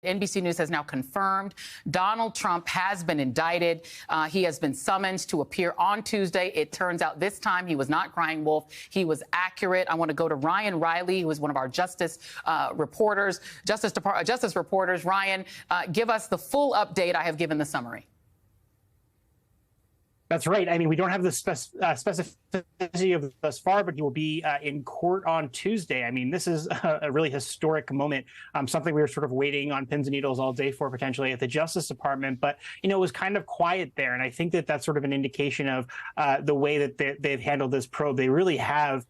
NBC News has now confirmed Donald Trump has been indicted. He has been summoned to appear on Tuesday. It turns out this time he was not crying wolf. He was accurate. I want to go to Ryan Riley, who is one of our justice reporters. Ryan, give us the full update. I have given the summary. That's right. I mean, we don't have the specificity of thus far, but he will be in court on Tuesday. I mean, this is a really historic moment, something we were sort of waiting on pins and needles all day for potentially at the Justice Department. But, you know, it was kind of quiet there. And I think that that's sort of an indication of the way that they've handled this probe. They really have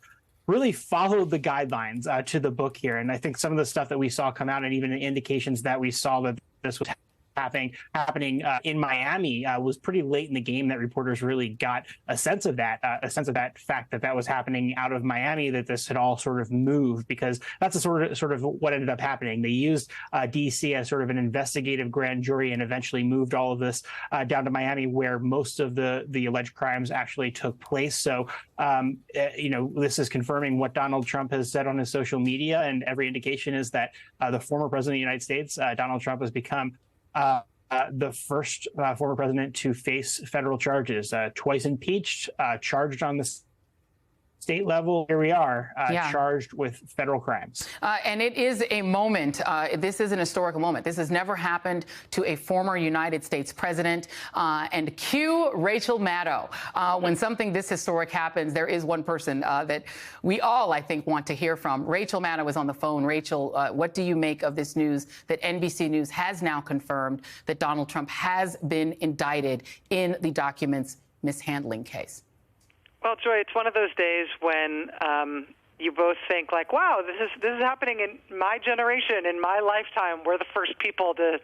followed the guidelines to the book here. And I think some of the stuff that we saw come out and even the indications that we saw that this was happening in Miami was pretty late in the game that reporters really got a sense of that fact that was happening out of Miami, that this had all sort of moved, because that's a sort of what ended up happening. They used D.C. as sort of an investigative grand jury and eventually moved all of this down to Miami, where most of the alleged crimes actually took place. So, you know, this is confirming what Donald Trump has said on his social media, and every indication is that the former president of the United States, Donald Trump, has become the first former president to face federal charges, twice impeached, charged on the state level. Here we are, charged with federal crimes. And it is a moment. This is an historical moment. This has never happened to a former United States president. And cue Rachel Maddow. When something this historic happens, there is one person that we all, I think, want to hear from. Rachel Maddow is on the phone. Rachel, what do you make of this news that NBC News has now confirmed that Donald Trump has been indicted in the documents mishandling case? Well, Joy, it's one of those days when you both think, like, wow, this is happening in my generation, in my lifetime. We're the first people to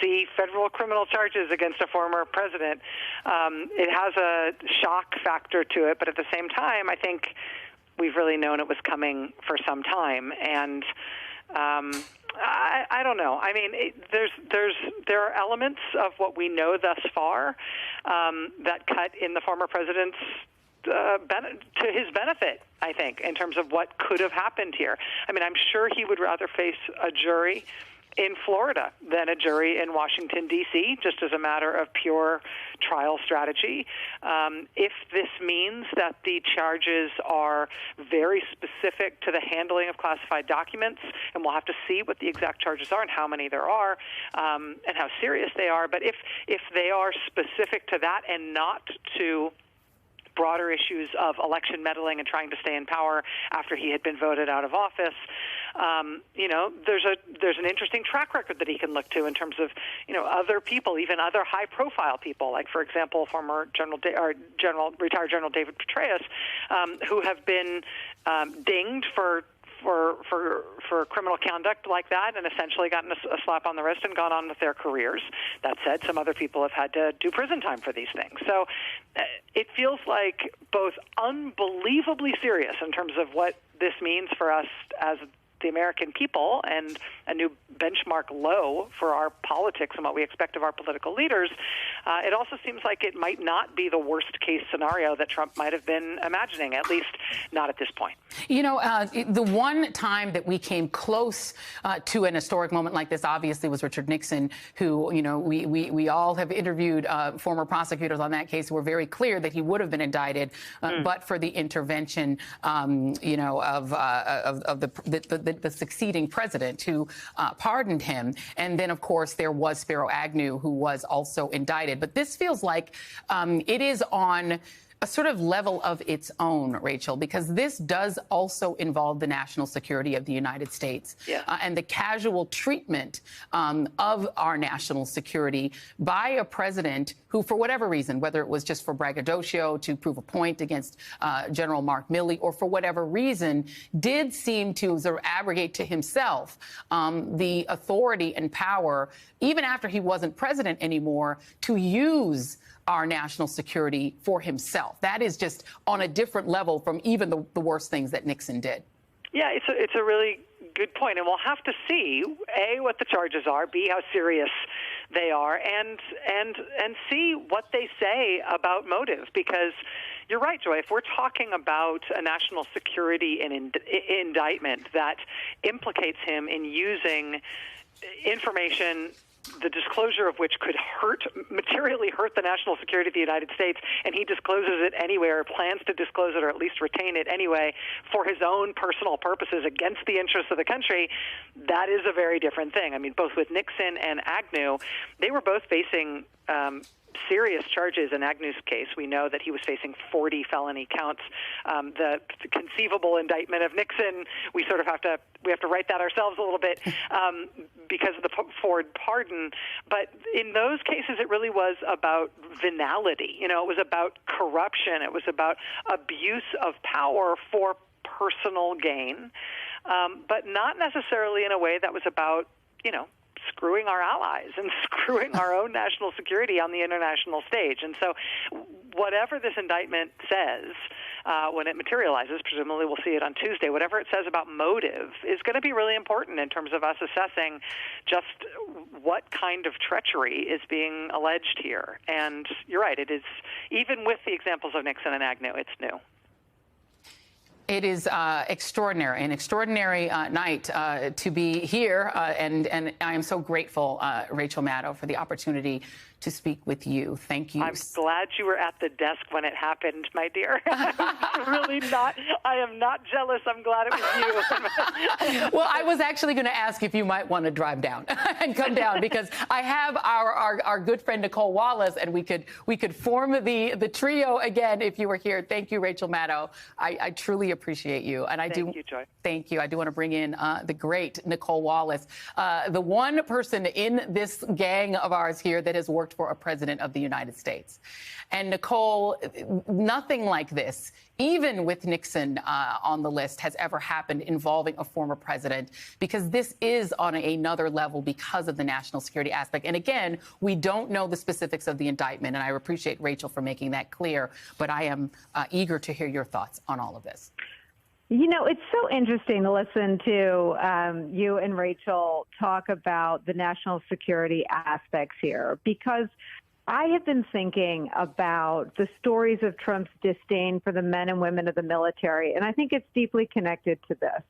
see federal criminal charges against a former president. It has a shock factor to it, but at the same time, I think we've really known it was coming for some time. And I don't know. I mean, there are elements of what we know thus far that cut in the former president's to his benefit, I think, in terms of what could have happened here. I mean, I'm sure he would rather face a jury in Florida than a jury in Washington, D.C., just as a matter of pure trial strategy. If this means that the charges are very specific to the handling of classified documents, and we'll have to see what the exact charges are and how many there are and how serious they are, but if they are specific to that and not to broader issues of election meddling and trying to stay in power after he had been voted out of office, you know, there's an interesting track record that he can look to in terms of, you know, other people, even other high-profile people, like, for example, former retired General David Petraeus, who have been dinged for criminal conduct like that and essentially gotten a slap on the wrist and gone on with their careers. That said, some other people have had to do prison time for these things. So it feels like both unbelievably serious in terms of what this means for us as the American people and a new benchmark low for our politics and what we expect of our political leaders. It also seems like it might not be the worst case scenario that Trump might have been imagining, at least not at this point. You know, the one time that we came close to an historic moment like this, obviously, was Richard Nixon, who, you know, we all have interviewed former prosecutors on that case who were very clear that he would have been indicted, but for the intervention, you know, of the succeeding president who pardoned him. And then, of course, there was Spiro Agnew, who was also indicted. But this feels like it is on a sort of level of its own, Rachel, because this does also involve the national security of the United States and the casual treatment of our national security by a president who, for whatever reason, whether it was just for braggadocio to prove a point against General Mark Milley, or for whatever reason, did seem to sort of abrogate to himself the authority and power, even after he wasn't president anymore, to use our national security for himself. That is just on a different level from even the worst things that Nixon did. Yeah, it's a really good point, and we'll have to see, A, what the charges are, B, how serious they are, and see what they say about motive, because you're right, Joy, if we're talking about a national security indictment that implicates him in using information, the disclosure of which could materially hurt the national security of the United States, and he discloses it anyway, or plans to disclose it, or at least retain it anyway, for his own personal purposes against the interests of the country, that is a very different thing. I mean, both with Nixon and Agnew, they were both facing serious charges in Agnew's case. We know that he was facing 40 felony counts. The conceivable indictment of Nixon, we have to write that ourselves a little bit because of the Ford pardon. But in those cases, it really was about venality. It was about corruption. It was about abuse of power for personal gain, but not necessarily in a way that was about, screwing our allies and screwing our own national security on the international stage. And so whatever this indictment says, when it materializes, presumably we'll see it on Tuesday, whatever it says about motive is going to be really important in terms of us assessing just what kind of treachery is being alleged here. And you're right, it is, even with the examples of Nixon and Agnew, it's new. It is extraordinary, an extraordinary night to be here, and I am so grateful, Rachel Maddow, for the opportunity to speak with you. Thank you. I'm glad you were at the desk when it happened, my dear. Really not. I am not jealous. I'm glad it was you. Well, I was actually going to ask if you might want to drive down and come down, because I have our good friend Nicole Wallace, and we could form the trio again if you were here. Thank you, Rachel Maddow. I truly appreciate you, and Thank you, Joy. Thank you. I do want to bring in the great Nicole Wallace, the one person in this gang of ours here that has worked for a president of the United States. And Nicole, nothing like this, even with Nixon on the list, has ever happened involving a former president, because this is on another level because of the national security aspect. And again, we don't know the specifics of the indictment, and I appreciate Rachel for making that clear, but I am eager to hear your thoughts on all of this. It's so interesting to listen to you and Rachel talk about the national security aspects here, because I have been thinking about the stories of Trump's disdain for the men and women of the military, and I think it's deeply connected to this.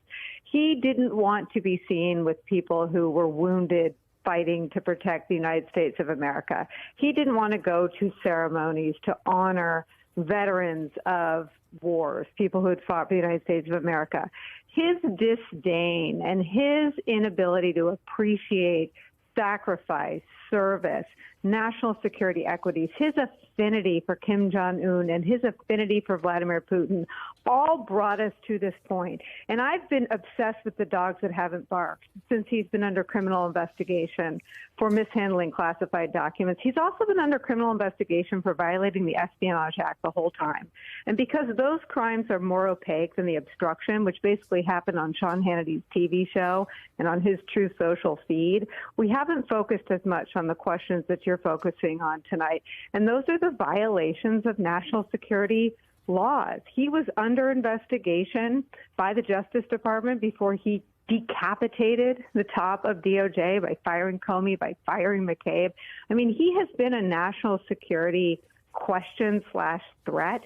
He didn't want to be seen with people who were wounded fighting to protect the United States of America. He didn't want to go to ceremonies to honor veterans of wars, people who had fought for the United States of America. His disdain and his inability to appreciate sacrifice, service, national security equities, his affinity for Kim Jong-un and his affinity for Vladimir Putin all brought us to this point. And I've been obsessed with the dogs that haven't barked since he's been under criminal investigation for mishandling classified documents. He's also been under criminal investigation for violating the Espionage Act the whole time. And because those crimes are more opaque than the obstruction, which basically happened on Sean Hannity's TV show and on his Truth Social feed, we haven't focused as much on the questions that you're focusing on tonight. And those are the violations of national security laws. He was under investigation by the Justice Department before he decapitated the top of DOJ by firing Comey, by firing McCabe. I mean, he has been a national security question/threat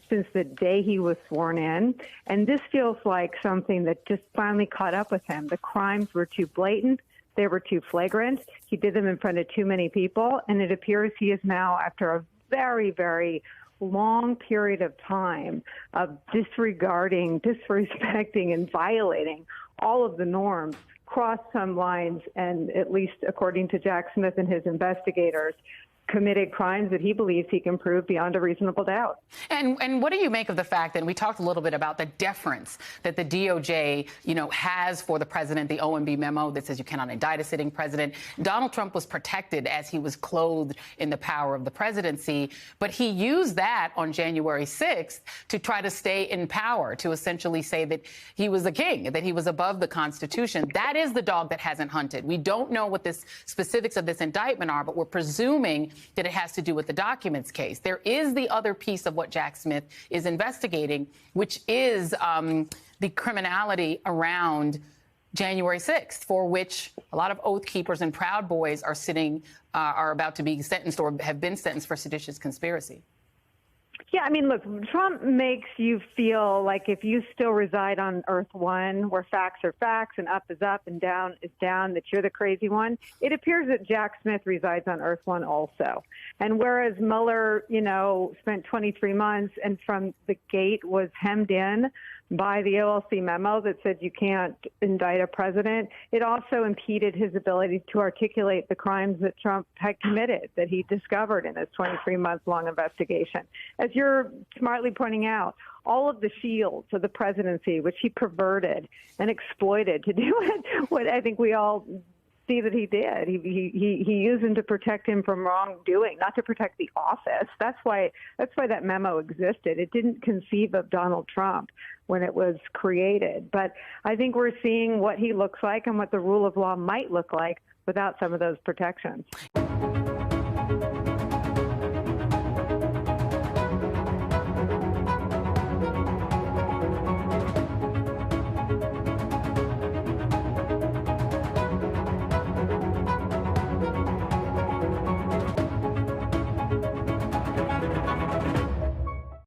since the day he was sworn in. And this feels like something that just finally caught up with him. The crimes were too blatant. They were too flagrant. He did them in front of too many people. And it appears he is now, after a very, very long period of time of disregarding, disrespecting, and violating all of the norms, crossed some lines, and at least according to Jack Smith and his investigators, committed crimes that he believes he can prove beyond a reasonable doubt. And what do you make of the fact that we talked a little bit about the deference that the DOJ, has for the president, the OMB memo that says you cannot indict a sitting president? Donald Trump was protected as he was clothed in the power of the presidency, but he used that on January 6th to try to stay in power, to essentially say that he was a king, that he was above the Constitution. That is the dog that hasn't hunted. We don't know what the specifics of this indictment are, but we're presuming that it has to do with the documents case. There is the other piece of what Jack Smith is investigating, which is the criminality around January 6th, for which a lot of Oath Keepers and Proud Boys are about to be sentenced or have been sentenced for seditious conspiracy. Yeah, I mean, look, Trump makes you feel like if you still reside on Earth One, where facts are facts and up is up and down is down, that you're the crazy one. It appears that Jack Smith resides on Earth One also. And whereas Mueller, spent 23 months and from the gate was hemmed in by the OLC memo that said you can't indict a president, it also impeded his ability to articulate the crimes that Trump had committed, that he discovered in his 23-month-long investigation. As you're smartly pointing out, all of the shields of the presidency, which he perverted and exploited to do what I think we all see that he did. He used them to protect him from wrongdoing, not to protect the office. That's why that memo existed. It didn't conceive of Donald Trump when it was created. But I think we're seeing what he looks like and what the rule of law might look like without some of those protections.